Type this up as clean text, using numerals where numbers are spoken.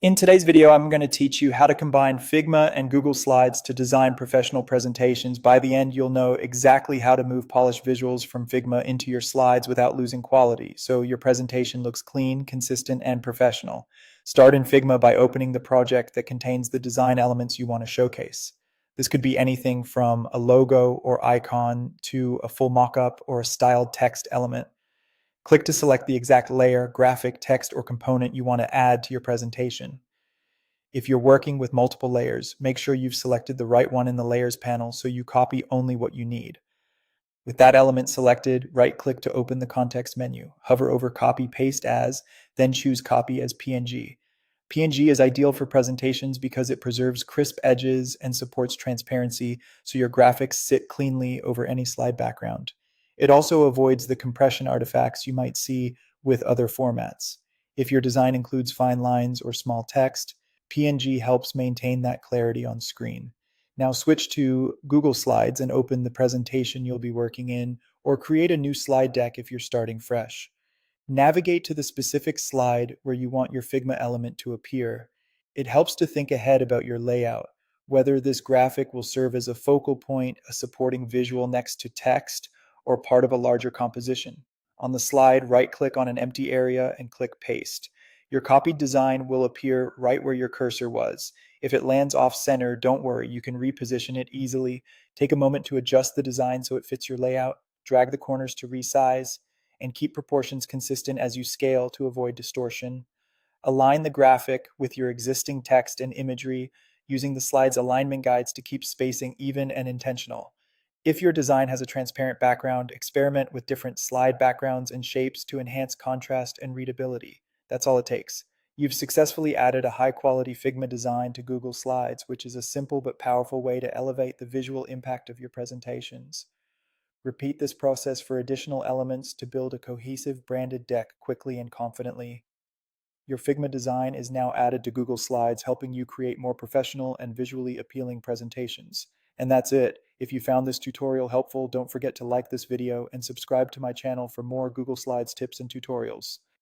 In today's video, I'm going to teach you how to combine Figma and Google Slides to design professional presentations. By the end, you'll know exactly how to move polished visuals from Figma into your slides without losing quality, so your presentation looks clean, consistent, and professional. Start in Figma by opening the project that contains the design elements you want to showcase. This could be anything from a logo or icon to a full mockup or a styled text element. Click to select the exact layer, graphic, text, or component you want to add to your presentation. If you're working with multiple layers, make sure you've selected the right one in the Layers panel so you copy only what you need. With that element selected, right-click to open the context menu. Hover over Copy Paste As, then choose Copy as PNG. PNG is ideal for presentations because it preserves crisp edges and supports transparency, so your graphics sit cleanly over any slide background. It also avoids the compression artifacts you might see with other formats. If your design includes fine lines or small text, PNG helps maintain that clarity on screen. Now switch to Google Slides and open the presentation you'll be working in, or create a new slide deck if you're starting fresh. Navigate to the specific slide where you want your Figma element to appear. It helps to think ahead about your layout, whether this graphic will serve as a focal point, a supporting visual next to text, or part of a larger composition. On the slide, right-click on an empty area and click Paste. Your copied design will appear right where your cursor was. If it lands off-center, don't worry, you can reposition it easily. Take a moment to adjust the design so it fits your layout, drag the corners to resize, and keep proportions consistent as you scale to avoid distortion. Align the graphic with your existing text and imagery using the slide's alignment guides to keep spacing even and intentional. If your design has a transparent background, experiment with different slide backgrounds and shapes to enhance contrast and readability. That's all it takes. You've successfully added a high-quality Figma design to Google Slides, which is a simple but powerful way to elevate the visual impact of your presentations. Repeat this process for additional elements to build a cohesive branded deck quickly and confidently. Your Figma design is now added to Google Slides, helping you create more professional and visually appealing presentations. And that's it. If you found this tutorial helpful, don't forget to like this video and subscribe to my channel for more Google Slides tips and tutorials.